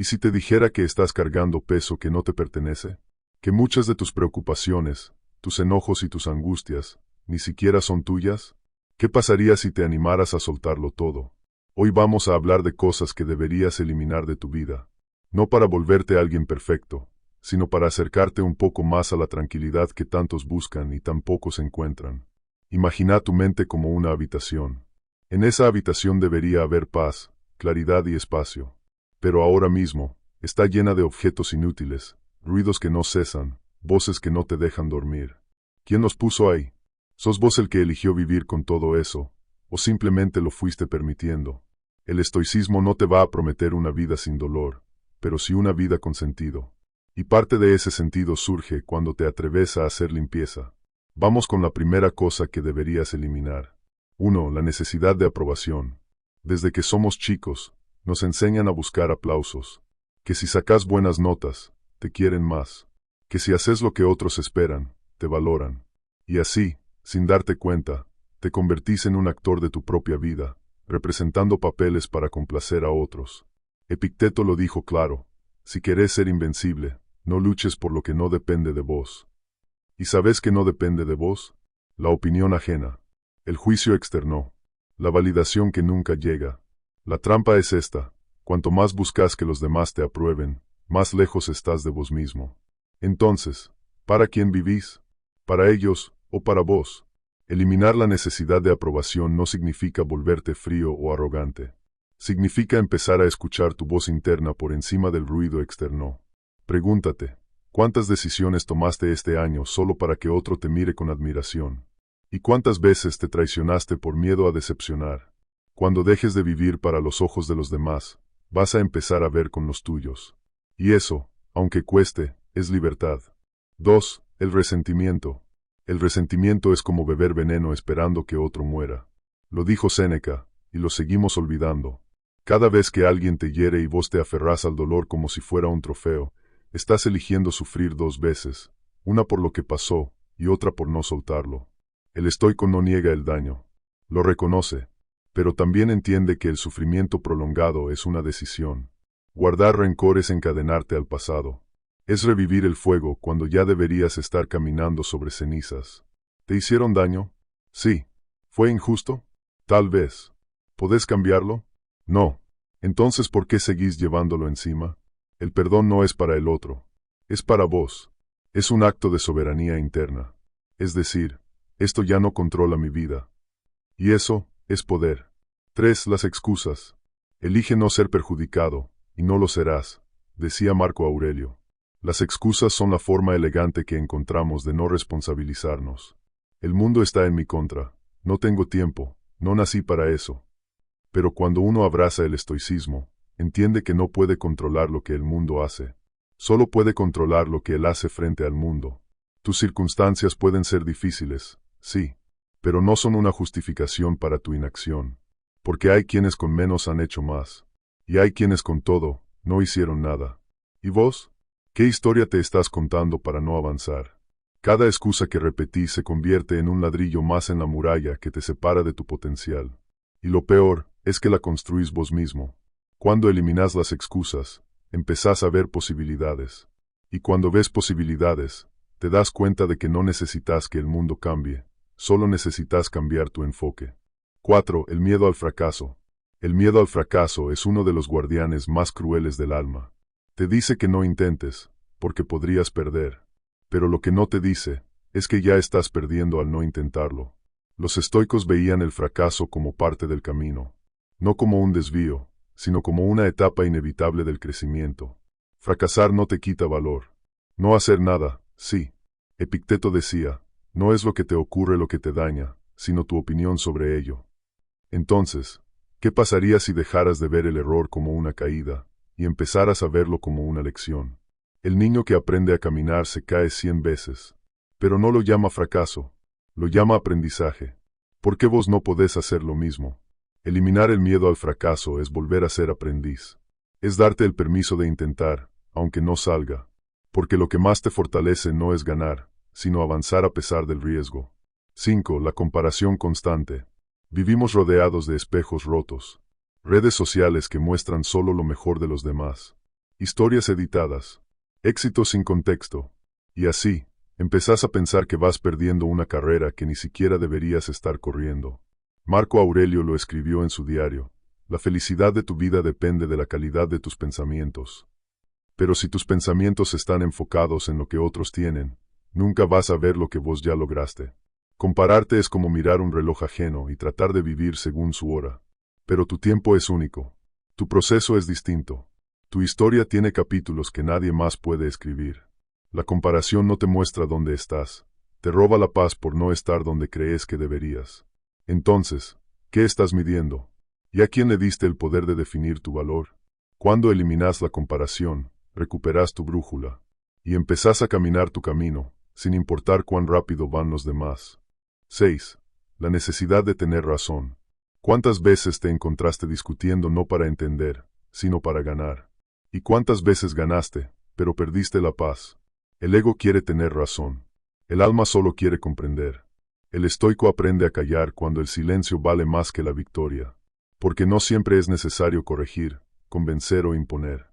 ¿Y si te dijera que estás cargando peso que no te pertenece? Que muchas de tus preocupaciones, tus enojos y tus angustias, ni siquiera son tuyas. ¿Qué pasaría si te animaras a soltarlo todo? Hoy vamos a hablar de cosas que deberías eliminar de tu vida. No para volverte alguien perfecto, sino para acercarte un poco más a la tranquilidad que tantos buscan y tan pocos encuentran. Imagina tu mente como una habitación. En esa habitación debería haber paz, claridad y espacio. Pero ahora mismo, está llena de objetos inútiles, ruidos que no cesan, voces que no te dejan dormir. ¿Quién los puso ahí? ¿Sos vos el que eligió vivir con todo eso, o simplemente lo fuiste permitiendo? El estoicismo no te va a prometer una vida sin dolor, pero sí una vida con sentido. Y parte de ese sentido surge cuando te atreves a hacer limpieza. Vamos con la primera cosa que deberías eliminar. 1. La necesidad de aprobación. Desde que somos chicos, nos enseñan a buscar aplausos. Que si sacas buenas notas, te quieren más. Que si haces lo que otros esperan, te valoran. Y así, sin darte cuenta, te convertís en un actor de tu propia vida, representando papeles para complacer a otros. Epicteto lo dijo claro: si querés ser invencible, no luches por lo que no depende de vos. ¿Y sabes que no depende de vos? La opinión ajena, el juicio externo, la validación que nunca llega. La trampa es esta: cuanto más buscas que los demás te aprueben, más lejos estás de vos mismo. Entonces, ¿para quién vivís? ¿Para ellos o para vos? Eliminar la necesidad de aprobación no significa volverte frío o arrogante. Significa empezar a escuchar tu voz interna por encima del ruido externo. Pregúntate, ¿cuántas decisiones tomaste este año solo para que otro te mire con admiración? ¿Y cuántas veces te traicionaste por miedo a decepcionar? Cuando dejes de vivir para los ojos de los demás, vas a empezar a ver con los tuyos. Y eso, aunque cueste, es libertad. 2. El resentimiento. El resentimiento es como beber veneno esperando que otro muera. Lo dijo Séneca, y lo seguimos olvidando. Cada vez que alguien te hiere y vos te aferrás al dolor como si fuera un trofeo, estás eligiendo sufrir 2 veces, una por lo que pasó y otra por no soltarlo. El estoico no niega el daño, lo reconoce, pero también entiende que el sufrimiento prolongado es una decisión. Guardar rencor es encadenarte al pasado. Es revivir el fuego cuando ya deberías estar caminando sobre cenizas. ¿Te hicieron daño? Sí. ¿Fue injusto? Tal vez. ¿Podés cambiarlo? No. Entonces, ¿por qué seguís llevándolo encima? El perdón no es para el otro. Es para vos. Es un acto de soberanía interna. Es decir, esto ya no controla mi vida. Y eso es poder. 3. Las excusas. Elige no ser perjudicado, y no lo serás, decía Marco Aurelio. Las excusas son la forma elegante que encontramos de no responsabilizarnos. El mundo está en mi contra. No tengo tiempo. No nací para eso. Pero cuando uno abraza el estoicismo, entiende que no puede controlar lo que el mundo hace. Solo puede controlar lo que él hace frente al mundo. Tus circunstancias pueden ser difíciles, sí, pero no son una justificación para tu inacción. Porque hay quienes con menos han hecho más. Y hay quienes con todo no hicieron nada. ¿Y vos? ¿Qué historia te estás contando para no avanzar? Cada excusa que repetís se convierte en un ladrillo más en la muralla que te separa de tu potencial. Y lo peor es que la construís vos mismo. Cuando eliminás las excusas, empezás a ver posibilidades. Y cuando ves posibilidades, te das cuenta de que no necesitas que el mundo cambie, solo necesitas cambiar tu enfoque. 4. El miedo al fracaso. El miedo al fracaso es uno de los guardianes más crueles del alma. Te dice que no intentes, porque podrías perder. Pero lo que no te dice, es que ya estás perdiendo al no intentarlo. Los estoicos veían el fracaso como parte del camino. No como un desvío, sino como una etapa inevitable del crecimiento. Fracasar no te quita valor. No hacer nada, sí. Epicteto decía, no es lo que te ocurre lo que te daña, sino tu opinión sobre ello. Entonces, ¿qué pasaría si dejaras de ver el error como una caída, y empezaras a verlo como una lección? El niño que aprende a caminar se cae 100 veces, pero no lo llama fracaso, lo llama aprendizaje. ¿Por qué vos no podés hacer lo mismo? Eliminar el miedo al fracaso es volver a ser aprendiz. Es darte el permiso de intentar, aunque no salga. Porque lo que más te fortalece no es ganar, sino avanzar a pesar del riesgo. 5. La comparación constante. Vivimos rodeados de espejos rotos. Redes sociales que muestran solo lo mejor de los demás. historias editadas, éxitos sin contexto. Y así, empezás a pensar que vas perdiendo una carrera que ni siquiera deberías estar corriendo. Marco Aurelio lo escribió en su diario: la felicidad de tu vida depende de la calidad de tus pensamientos. Pero si tus pensamientos están enfocados en lo que otros tienen, nunca vas a ver lo que vos ya lograste. Compararte es como mirar un reloj ajeno y tratar de vivir según su hora. Pero tu tiempo es único. Tu proceso es distinto. Tu historia tiene capítulos que nadie más puede escribir. La comparación no te muestra dónde estás. Te roba la paz por no estar donde crees que deberías. Entonces, ¿qué estás midiendo? ¿Y a quién le diste el poder de definir tu valor? Cuando eliminas la comparación, recuperas tu brújula. Y empezás a caminar tu camino, sin importar cuán rápido van los demás. 6. La necesidad de tener razón. ¿Cuántas veces te encontraste discutiendo no para entender, sino para ganar? ¿Y cuántas veces ganaste, pero perdiste la paz? El ego quiere tener razón. El alma solo quiere comprender. El estoico aprende a callar cuando el silencio vale más que la victoria. Porque no siempre es necesario corregir, convencer o imponer.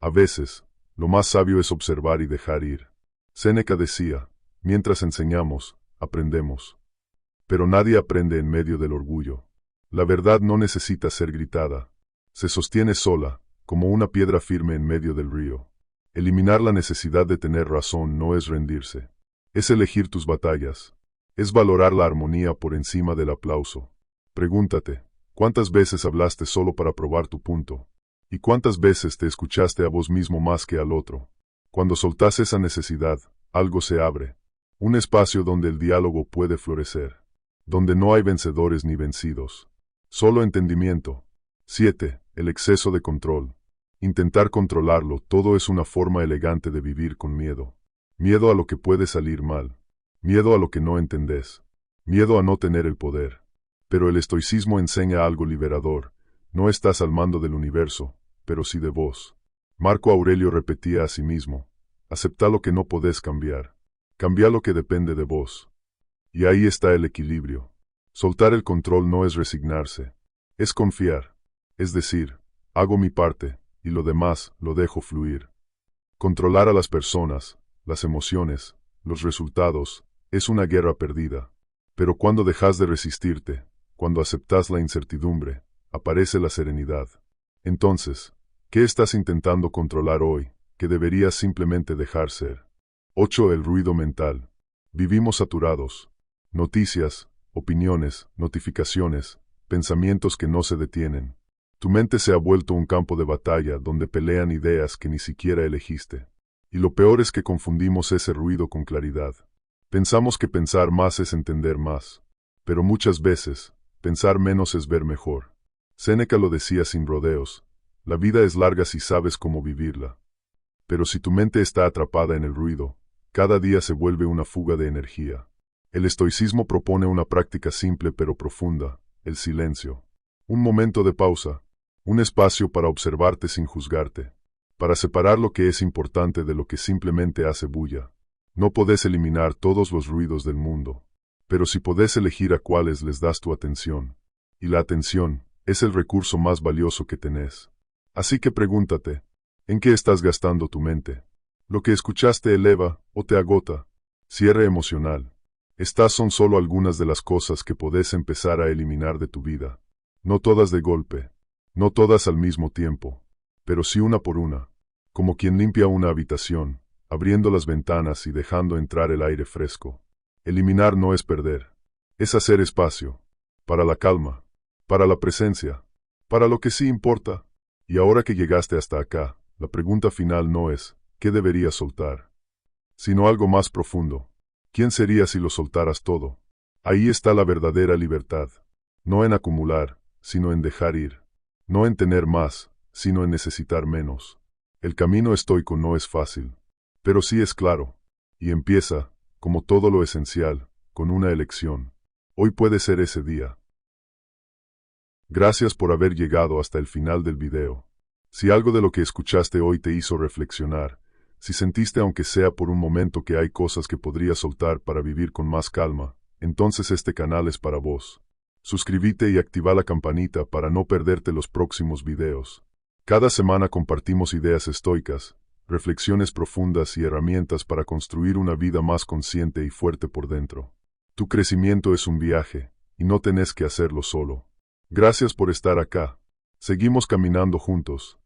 A veces, lo más sabio es observar y dejar ir. Séneca decía: mientras enseñamos, aprendemos. Pero nadie aprende en medio del orgullo. La verdad no necesita ser gritada. Se sostiene sola, como una piedra firme en medio del río. Eliminar la necesidad de tener razón no es rendirse. Es elegir tus batallas. Es valorar la armonía por encima del aplauso. Pregúntate, ¿cuántas veces hablaste solo para probar tu punto? ¿Y cuántas veces te escuchaste a vos mismo más que al otro? Cuando soltás esa necesidad, algo se abre. Un espacio donde el diálogo puede florecer. Donde no hay vencedores ni vencidos. Solo entendimiento. 7. El exceso de control. Intentar controlarlo todo es una forma elegante de vivir con miedo. Miedo a lo que puede salir mal. Miedo a lo que no entendés. Miedo a no tener el poder. Pero el estoicismo enseña algo liberador. No estás al mando del universo, pero sí de vos. Marco Aurelio repetía a sí mismo: aceptá lo que no podés cambiar. Cambia lo que depende de vos. Y ahí está el equilibrio. Soltar el control no es resignarse. Es confiar. Es decir, hago mi parte, y lo demás lo dejo fluir. Controlar a las personas, las emociones, los resultados, es una guerra perdida. Pero cuando dejas de resistirte, cuando aceptas la incertidumbre, aparece la serenidad. Entonces, ¿qué estás intentando controlar hoy, que deberías simplemente dejar ser? 8. El ruido mental. Vivimos saturados. Noticias, opiniones, notificaciones, pensamientos que no se detienen. Tu mente se ha vuelto un campo de batalla donde pelean ideas que ni siquiera elegiste. Y lo peor es que confundimos ese ruido con claridad. Pensamos que pensar más es entender más. Pero muchas veces, pensar menos es ver mejor. Séneca lo decía sin rodeos: la vida es larga si sabes cómo vivirla. Pero si tu mente está atrapada en el ruido, cada día se vuelve una fuga de energía. El estoicismo propone una práctica simple pero profunda: el silencio. Un momento de pausa. Un espacio para observarte sin juzgarte. Para separar lo que es importante de lo que simplemente hace bulla. No podés eliminar todos los ruidos del mundo. Pero sí podés elegir a cuáles les das tu atención. Y la atención es el recurso más valioso que tenés. Así que pregúntate, ¿en qué estás gastando tu mente? ¿Lo que escuchaste eleva o te agota? Cierre emocional. Estas son solo algunas de las cosas que podés empezar a eliminar de tu vida. No todas de golpe. No todas al mismo tiempo. Pero sí una por una. Como quien limpia una habitación, abriendo las ventanas y dejando entrar el aire fresco. Eliminar no es perder. Es hacer espacio. Para la calma. Para la presencia. Para lo que sí importa. Y ahora que llegaste hasta acá, la pregunta final no es ¿qué deberías soltar? Sino algo más profundo. ¿Quién serías si lo soltaras todo? Ahí está la verdadera libertad. No en acumular, sino en dejar ir. No en tener más, sino en necesitar menos. El camino estoico no es fácil, pero sí es claro. Y empieza, como todo lo esencial, con una elección. Hoy puede ser ese día. Gracias por haber llegado hasta el final del video. Si algo de lo que escuchaste hoy te hizo reflexionar, si sentiste aunque sea por un momento que hay cosas que podrías soltar para vivir con más calma, entonces este canal es para vos. Suscríbete y activa la campanita para no perderte los próximos videos. Cada semana compartimos ideas estoicas, reflexiones profundas y herramientas para construir una vida más consciente y fuerte por dentro. Tu crecimiento es un viaje, y no tenés que hacerlo solo. Gracias por estar acá. Seguimos caminando juntos,